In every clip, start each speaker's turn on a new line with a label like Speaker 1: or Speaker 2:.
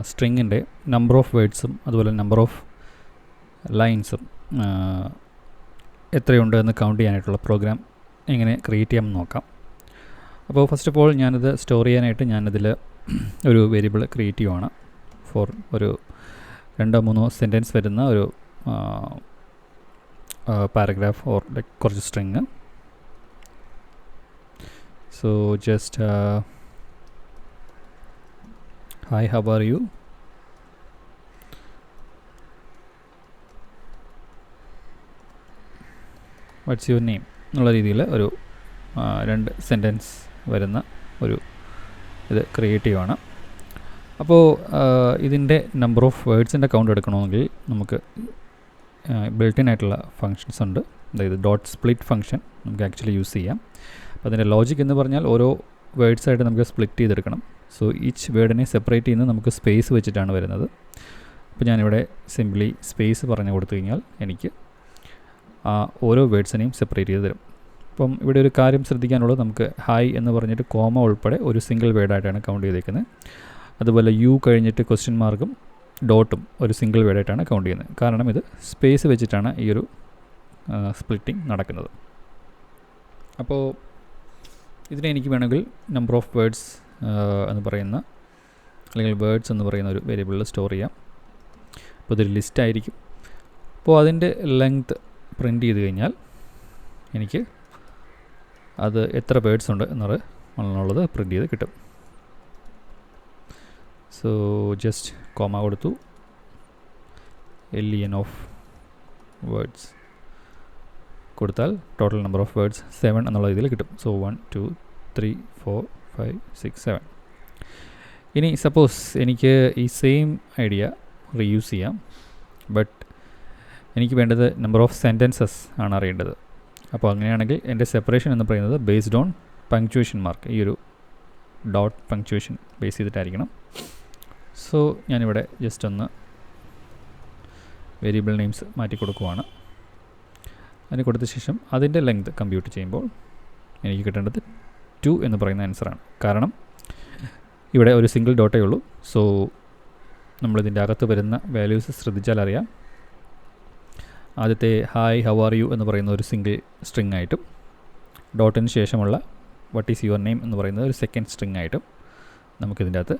Speaker 1: സ്ട്രിങ്ങിൻ്റെ number of വേർഡ്സും അതുപോലെ number of ലൈൻസും എത്രയുണ്ട് എന്ന് കൗണ്ട് ചെയ്യാനായിട്ടുള്ള പ്രോഗ്രാം എങ്ങനെ ക്രിയേറ്റ് ചെയ്യാമെന്ന് നോക്കാം. അപ്പോൾ ഫസ്റ്റ് ഓഫ് ഓൾ ഞാനിത് സ്റ്റോർ ചെയ്യാനായിട്ട് ഞാനിതിൽ ഒരു വേരിയബിൾ ക്രിയേറ്റ് ചെയ്യുവാണ്. ഫോർ ഒരു 2-3 സെൻറ്റൻസ് വരുന്ന ഒരു പാരഗ്രാഫ് ഓർ ലൈക്ക് കുറച്ച് string. So just hi, how are you? What's your name എന്നുള്ള രീതിയിൽ ഒരു 2 സെൻറ്റൻസ് വരുന്ന ഒരു ഇത് ക്രിയേറ്റ് ചെയ്യുവാണ്. അപ്പോൾ ഇതിൻ്റെ നമ്പർ ഓഫ് വേർഡ്സിൻ്റെ കൗണ്ട് എടുക്കണമെങ്കിൽ നമുക്ക് ബിൽറ്റ് ഇൻ ആയിട്ടുള്ള ഫങ്ഷൻസ് ഉണ്ട്. അതായത് ഡോട്ട് സ്പ്ലിറ്റ് ഫംഗ്ഷൻ നമുക്ക് ആക്ച്വലി യൂസ് ചെയ്യാം. അപ്പോൾ അതിൻ്റെ ലോജിക് എന്ന് പറഞ്ഞാൽ ഓരോ വേർഡ്സായിട്ട് നമുക്ക് സ്പ്ലിറ്റ് ചെയ്തെടുക്കണം. സോ ഈച്ച് വേർഡിനെ സെപ്പറേറ്റ് ചെയ്യുന്നത് നമുക്ക് സ്പേസ് വെച്ചിട്ടാണ് വരുന്നത്. അപ്പോൾ ഞാനിവിടെ സിംപ്ലി സ്പേസ് പറഞ്ഞു കൊടുത്തു കഴിഞ്ഞാൽ എനിക്ക് ആ ഓരോ വേർഡ്സിനെയും സെപ്പറേറ്റ് ചെയ്ത് തരും. അപ്പം ഇവിടെ ഒരു കാര്യം ശ്രദ്ധിക്കാനുള്ളത്, നമുക്ക് ഹായ് എന്ന് പറഞ്ഞിട്ട് കോമ ഉൾപ്പെടെ ഒരു സിംഗിൾ വേർഡായിട്ടാണ് കൗണ്ട് ചെയ്തേക്കുന്നത്. അതുപോലെ യു കഴിഞ്ഞിട്ട് ക്വസ്റ്റ്യൻ മാർക്കും ഡോട്ടും ഒരു സിംഗിൾ വേർഡായിട്ടാണ് കൗണ്ട് ചെയ്യുന്നത്. കാരണം ഇത് സ്പേസ് വെച്ചിട്ടാണ് ഈ ഒരു സ്പ്ലിറ്റിംഗ് നടക്കുന്നത്. അപ്പോൾ ഇതിനെ എനിക്ക് വേണമെങ്കിൽ നമ്പർ ഓഫ് വേർഡ്സ് എന്ന് പറയുന്ന അല്ലെങ്കിൽ വേർഡ്സ് എന്ന് പറയുന്ന ഒരു വേരിയബിളിൽ സ്റ്റോർ ചെയ്യാം. അപ്പോൾ ഇതൊരു ലിസ്റ്റ് ആയിരിക്കും. അപ്പോൾ അതിൻ്റെ ലെങ്ത് പ്രിൻ്റ് ചെയ്ത് കഴിഞ്ഞാൽ എനിക്ക് അത് എത്ര വേർഡ്സ് ഉണ്ട് എന്നുള്ളത് പ്രിൻ്റ് ചെയ്ത് കിട്ടും. സോ ജസ്റ്റ് കോമ കൊടുത്തു, len ഓഫ് വേർഡ്സ് കൊടുത്താൽ ടോട്ടൽ നമ്പർ ഓഫ് വേർഡ്സ് 7 എന്നുള്ള രീതിയിൽ കിട്ടും. സോ 1 2 3 4 5 6 7. ഇനി സപ്പോസ് എനിക്ക് ഈ സെയിം ഐഡിയ റീയൂസ് ചെയ്യാം, ബട്ട് എനിക്ക് വേണ്ടത് നമ്പർ ഓഫ് സെൻറ്റൻസസ് ആണ് അറിയേണ്ടത്. അപ്പോൾ അങ്ങനെയാണെങ്കിൽ എൻ്റെ സെപ്പറേഷൻ എന്ന് പറയുന്നത് ബേസ്ഡ് ഓൺ പങ്ക്ച്വേഷൻ മാർക്ക്, ഈ ഒരു ഡോട്ട് പങ്ക്ച്വേഷൻ ബേസ് ചെയ്തിട്ടായിരിക്കണം. സോ ഞാനിവിടെ ജസ്റ്റ് ഒന്ന് വേരിയബിൾ നെയിംസ് മാറ്റി കൊടുക്കുവാണ്. അതിന് കൊടുത്ത ശേഷം അതിൻ്റെ ലെങ്ത് കമ്പ്യൂട്ട് ചെയ്യുമ്പോൾ എനിക്ക് കിട്ടേണ്ടത് 2 എന്ന് പറയുന്ന ആൻസറാണ്. കാരണം ഇവിടെ ഒരു സിംഗിൾ ഡോട്ടേ ഉള്ളൂ. സോ നമ്മളിതിൻ്റെ അകത്ത് വരുന്ന വാല്യൂസ് ശ്രദ്ധിച്ചാൽ അറിയാം. ആദ്യത്തെ ഹായ്, ഹൗ ആർ യു എന്ന് പറയുന്ന ഒരു സിംഗിൾ സ്ട്രിങ് ആയിട്ടും ഡോട്ടിന് ശേഷമുള്ള വാട്ട് ഈസ് യുവർ നെയിം എന്ന് പറയുന്നത് ഒരു സെക്കൻഡ് സ്ട്രിങ് ആയിട്ടും നമുക്കിതിൻ്റെ അകത്ത്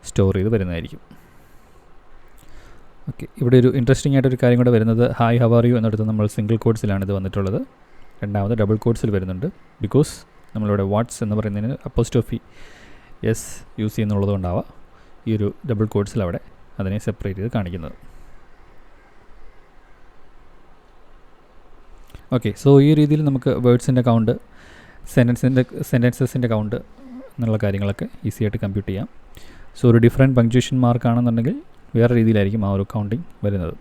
Speaker 1: സ്റ്റോർ ചെയ്ത് വരുന്നതായിരിക്കും. ഓക്കെ, ഇവിടെ ഒരു ഇൻട്രസ്റ്റിംഗ് ആയിട്ടൊരു കാര്യം കൂടെ വരുന്നത്, ഹായ്, ഹൗ ആർ യു എന്നിടത്ത് നമ്മൾ സിംഗിൾ കോഡ്സിലാണ് ഇത് വന്നിട്ടുള്ളത്. രണ്ടാമത് ഡബിൾ കോഡ്സിൽ വരുന്നുണ്ട്. ബിക്കോസ് നമ്മളിവിടെ വാട്ട്സ് എന്ന് പറയുന്നതിന് അപ്പോസ്ട്രോഫി എസ് യൂസ് ചെയ്യുന്നുള്ളത് കൊണ്ടാവാം ഈ ഒരു ഡബിൾ കോഡ്സിൽ അവിടെ അതിനെ സെപ്പറേറ്റ് ചെയ്ത് കാണിക്കുന്നത്. ഓക്കെ, സോ ഈ രീതിയിൽ നമുക്ക് വേർഡ്സിൻ്റെ കൗണ്ട്, സെൻറ്റൻസസിൻ്റെ കൗണ്ട് എന്നുള്ള കാര്യങ്ങളൊക്കെ ഈസി ആയിട്ട് കമ്പ്യൂട്ട് ചെയ്യാം. സോ ഒരു ഡിഫറെൻറ്റ് പങ്ക്ച്വേഷൻ മാർക്ക് ആണെന്നുണ്ടെങ്കിൽ വേറെ രീതിയിലായിരിക്കും ആ ഒരു കൗണ്ടിങ് വരുന്നത്.